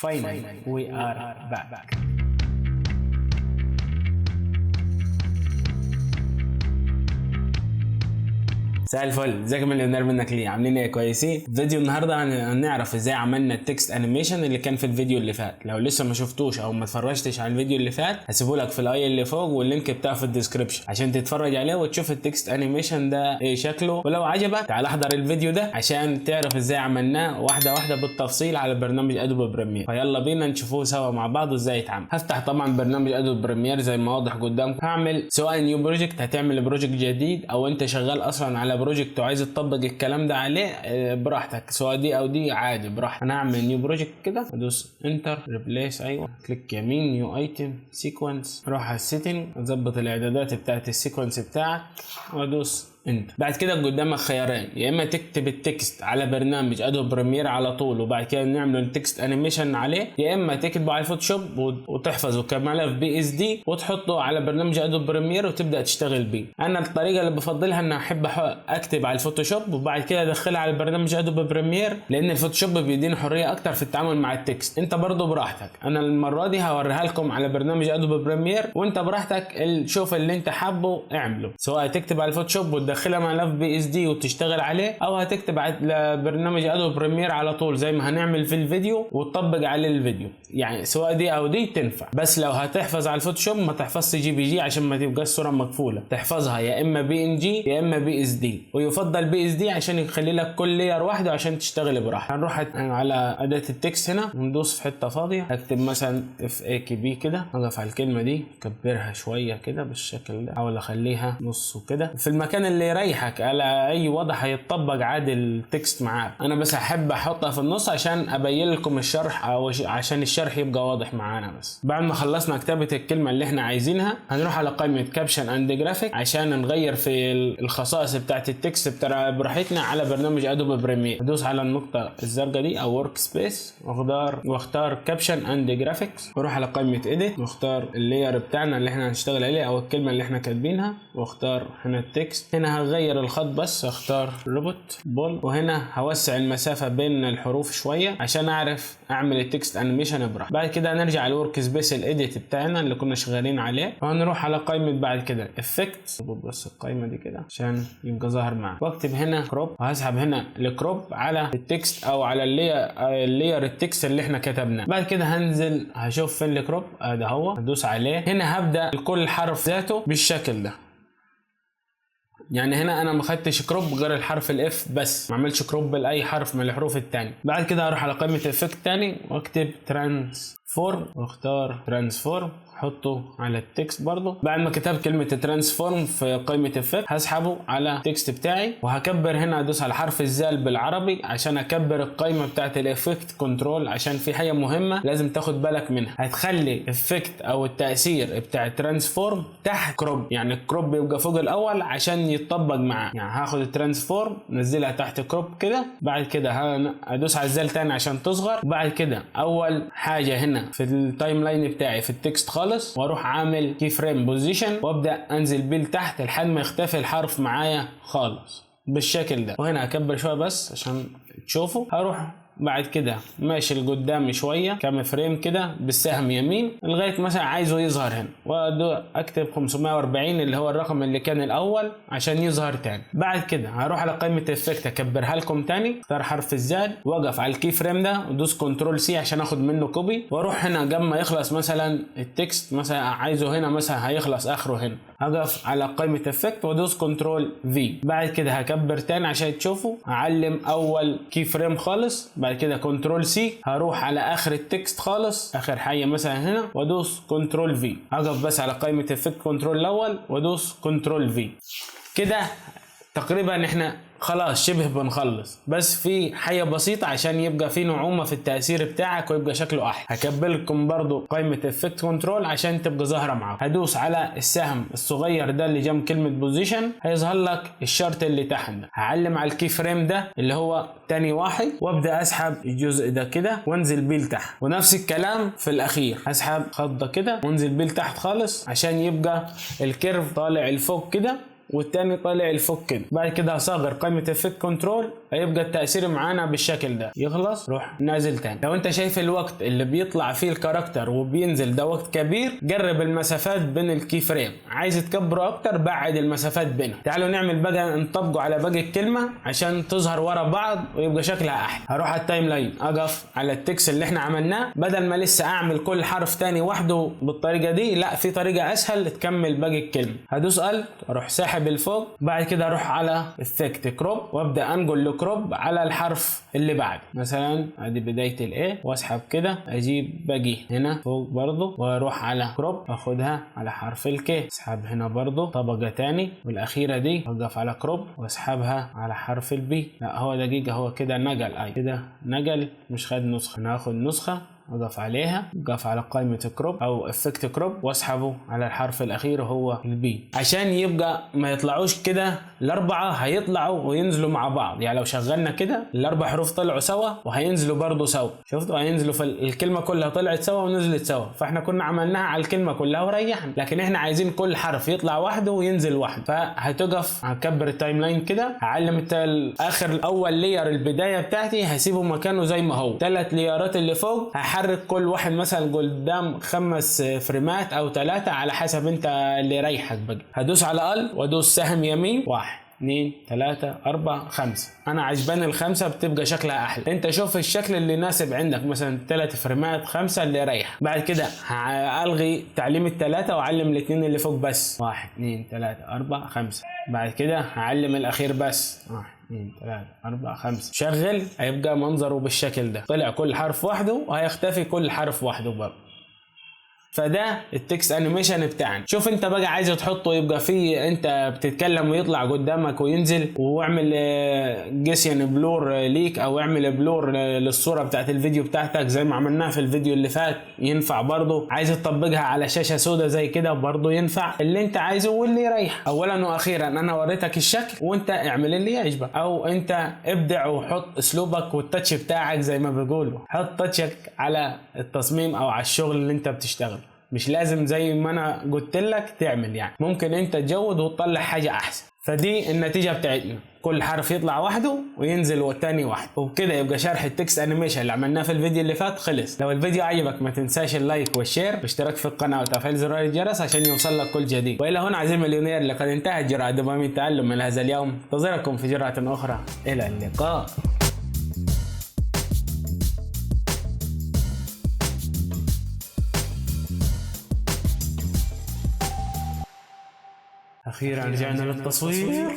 Finally, we are back. مساء الفل، ازيكم مليونير منك ليه؟ عاملين ايه؟ كويسين؟ فيديو النهارده هنعرف ازاي عملنا التكست انيميشن اللي كان في الفيديو اللي فات. لو لسه ما شفتوش او ما اتفرجتش على الفيديو اللي فات هسيبه لك في الاي اللي فوق واللينك بتاعه في الديسكربشن عشان تتفرج عليه وتشوف التكست انيميشن ده ايه شكله، ولو عجبك تعال احضر الفيديو ده عشان تعرف ازاي عملناه واحده واحده بالتفصيل على برنامج ادوبي بريمير. فيلا بينا نشوفوه سوا مع بعض ازاي يتعمل. هفتح طبعا برنامج ادوبي بريمير زي ما واضح قدامكم. هعمل سواء نيو بروجكت، هتعمل بروجكت جديد او انت شغال اصلا على بروجكت وعايز تطبق الكلام ده عليه براحتك، سواء دي او دي عادي براحتك. انا هعمل نيو بروجكت كده، ادوس انتر ريبليس، ايوه كليك يمين نيو ايتم سيكونس، روح على السيتنج اظبط الاعدادات بتاعت السيكونس بتاعك وادوس انت. بعد كده قدامك خيارين، يا اما تكتب التكست على برنامج ادوبي بريمير على طول وبعد كده نعمل التكست انيميشن عليه، يا اما تكتبه على الفوتوشوب وتحفظه كملف بي اس دي وتحطه على برنامج ادوبي بريمير وتبدا تشتغل بيه. انا الطريقه اللي بفضلها ان احب اكتب على الفوتوشوب وبعد كده ادخلها على برنامج ادوبي بريمير، لان الفوتوشوب بيديني حريه اكتر في التعامل مع التكست. انت برضو براحتك، انا المره دي هوريها لكم على برنامج ادوبي بريمير وانت براحتك شوف اللي انت حابه اعمله، سواء تكتب على الفوتوشوب وتدخلها ملف بي اس دي وتشتغل عليه، او هتكتب على برنامج ادوبي بريمير على طول زي ما هنعمل في الفيديو وتطبق عليه الفيديو. يعني سواء دي او دي تنفع، بس لو هتحفظ على الفوتوشوب ما تحفظش جي بي جي عشان ما تبقاش الصوره مقفوله، تحفظها يا اما بي ان جي يا اما بي اس دي، ويفضل بي اس دي عشان يخلي لك كل لير واحده عشان تشتغل براحتك. هنروح على اداه التكست هنا وندوس في حته فاضيه، هكتب مثلا اف اي كي بي كده، اقف على الكلمه دي اكبرها شويه كده بالشكل ده، احاول اخليها نص وكده في المكان اللي يريحك، على اي وضع هيتطبق عادي التكست معاك. انا بس احب احطها في النص عشان ابين لكم الشرح او عشان الشرح يبقى واضح معانا. بس بعد ما خلصنا كتابه الكلمه اللي احنا عايزينها هنروح على قائمه كابشن اند جرافيك عشان نغير في الخصائص بتاعت التكست بتاع براحتنا على برنامج ادوبي بريمير. ادوس على النقطه الزرقاء دي او ورك سبيس واختار كابشن اند جرافيكس، واروح على قائمه اديت واختار اللاير بتاعنا اللي احنا هنشتغل عليه او الكلمه اللي احنا كاتبينها، واختار هنا التكست. هنا هغير الخط بس اختار روبوت بول، وهنا هوسع المسافه بين الحروف شويه عشان اعرف اعمل التكست انيميشن براحتي. بعد كده هنرجع للورك سبيس الاديت بتاعنا اللي كنا شغالين عليه وهنروح على قائمه بعد كده افكت، بس القائمه دي كده عشان يبقى ظاهر معاك، واكتب هنا كروب وهسحب هنا الكروب على التكست او على اللاير التكست اللي احنا كتبناه. بعد كده هنزل هشوف فين الكروب، ده هو، هدوس عليه. هنا هبدا كل حرف ذاته بالشكل ده، يعني هنا انا ما خدتش كروب غير الحرف الاف بس، ما عملتش كروب لاي حرف من الحروف الثانيه. بعد كده هروح على قائمه افكت تاني واكتب ترانسفورم واختار ترانسفورم، حطه على التكست برضه. بعد ما كتبت كلمه ترانسفورم في قائمه افكت هسحبه على التكست بتاعي وهكبر هنا، ادوس على حرف الزال بالعربي عشان اكبر القائمه بتاعت الافكت كنترول، عشان في حاجه مهمه لازم تاخد بالك منها، هتخلي افكت او التاثير بتاع الترانسفورم تحت كروب، يعني الكروب يبقى فوق الاول عشان يتطبق معاه. يعني هاخد الترانسفورم نزلها تحت كروب كده، بعد كده ادوس على الزال تاني عشان تصغر. بعد كده اول حاجه هنا في التايم لاين بتاعي في التكست خالص واروح عامل كي فريم بوزيشن وابدا انزل بيه لتحت لحد ما يختفي الحرف معايا خالص بالشكل ده. وهنا هكبر شويه بس عشان تشوفوا. هروح بعد كده ماشي لقدام شويه كام فريم كده بالسهم يمين لغايه مثلا عايزه يظهر هنا، واكتب 540 اللي هو الرقم اللي كان الاول عشان يظهر تاني. بعد كده هروح على قائمه افكت اكبرها لكم تاني، اختار حرف الزال واقف على الكي فريم ده ودوس كنترول سي عشان اخد منه كوبي، واروح هنا قبل ما يخلص مثلا التكست مثلا عايزه هنا مثلا هيخلص اخره هنا، هقف على قائمه افكت وادوس كنترول في. بعد كده هكبر تاني عشان تشوفوا، هعلم اول كي فريم خالص، بعد كده كنترول سي، هروح على اخر التكست خالص اخر حاجه مثلا هنا وادوس كنترول في، هقف بس على قائمه افكت كنترول الاول وادوس كنترول في. كده تقريبا احنا خلاص شبه بنخلص، بس في حاجه بسيطه عشان يبقى في نعومه في التاثير بتاعك ويبقى شكله احلى. هكبر لكم برضو قائمه افكت كنترول عشان تبقى ظاهره معاك. هدوس على السهم الصغير ده اللي جنب كلمه بوزيشن، هيظهر لك الشرط اللي تحت ده، هعلم على الكي فريم ده اللي هو تاني واحد وابدا اسحب الجزء ده كده وانزل بيه لتحت، ونفس الكلام في الاخير هسحب خط ده كده وانزل بيه لتحت خالص عشان يبقى الكيرف طالع لفوق كده والتاني طالع لفوق كده. بعد كده هصغر قائمة افكت كنترول، هيبقى التأثير معانا بالشكل ده. يخلص روح نازل تاني. لو انت شايف الوقت اللي بيطلع فيه الكاركتر وبينزل ده وقت كبير، قرب المسافات بين الكي فريم. عايز تكبره اكتر بعد المسافات بينهم. تعالوا نعمل بقى نطبقه على باقي الكلمة عشان تظهر ورا بعض ويبقى شكلها احلى. هروح على التايم لاين، اقف على التكست اللي احنا عملناه، بدل ما لسه اعمل كل حرف تاني وحده بالطريقة دي، لا في طريقة اسهل تكمل باقي الكلمة. هدوس الت واروح ساحب الفوق، بعد كده اروح على افكت كروب وابدا انقل الكروب على الحرف اللي بعد. مثلا ادي بداية الاي واسحب كده، اجيب باقي هنا فوق برضو واروح على كروب اخدها على حرف الكي، اسحب هنا برضو طبقة تاني، والاخيرة دي اوقف على كروب واسحبها على حرف البي. لا هو دقيقة، هو كده نقل، اي كده نقل مش خد نسخة. ناخد نسخة اضغط عليها، اقف على قائمة كروب او افكت كروب واسحبه على الحرف الاخير هو البي، عشان يبقى ما يطلعوش كده الاربعة، هيطلعوا وينزلوا مع بعض. يعني لو شغلنا كده الاربع حروف طلعوا سوا وهينزلوا برضو سوا، شفتوا هينزلوا في الكلمة كلها طلعت سوا ونزلت سوا. فاحنا كنا عملناها على الكلمة كلها وريحنا، لكن احنا عايزين كل حرف يطلع وحده وينزل وحده. فهتقف هكبر التايم لاين كده، هعلم اخر اول لير البداية بتاعتي هسيبه مكانه زي ما هو. 3 ليرات اللي فوق حرك كل واحد مثلا قدام 5 فريمات او 3 على حسب انت اللي يريحك بقى. هدوس على ال وادوس سهم يمين، 1 2 3 4 5. انا عجباني ال5 بتبقى شكلها احلى. انت شوف الشكل اللي يناسب عندك، مثلا 3 فريمات 5 اللي يريح. بعد كده هالغي تعليم ال3 واعلم الاثنين اللي فوق بس، 1 2 3 4 5. بعد كده هعلم الاخير بس، 1 2 3 4 5. شغل، هيبقى منظره بالشكل ده. طلع كل حرف وحده وهيختفي كل حرف وحده برضه. فده التكست انيميشن بتاعنا. شوف انت بقى عايز تحطه يبقى فيه انت بتتكلم ويطلع قدامك وينزل، واعمل جيسيان بلور ليك، او اعمل بلور للصوره بتاعت الفيديو بتاعتك زي ما عملناها في الفيديو اللي فات، ينفع برضه. عايز تطبقها على شاشه سوداء زي كده برضه ينفع، اللي انت عايزه واللي يريح. اولا واخيرا انا وريتك الشكل وانت اعمل اللي يعجبك، او انت ابدع وحط اسلوبك والتاتش بتاعك زي ما بيقولوا. حط تاتشك على التصميم او على الشغل اللي انت بتشتغل، مش لازم زي ما انا قلت لك تعمل. يعني ممكن انت تجود وتطلع حاجة احسن. فدي النتيجة بتاعتنا، كل حرف يطلع وحده وينزل والتاني وحده. وبكده يبقى شرح التكست انيميشن اللي عملناه في الفيديو اللي فات خلص. لو الفيديو عجبك ما تنساش اللايك والشير واشتراك في القناة وتفعيل زرار الجرس عشان يوصل لك كل جديد. والى هنا عزيزي المليونير، لقد انتهت جرعة دوبامين التعلم من هذا اليوم. انتظركم في جرعة اخرى، الى اللقاء. أخيرا رجعنا للتصوير.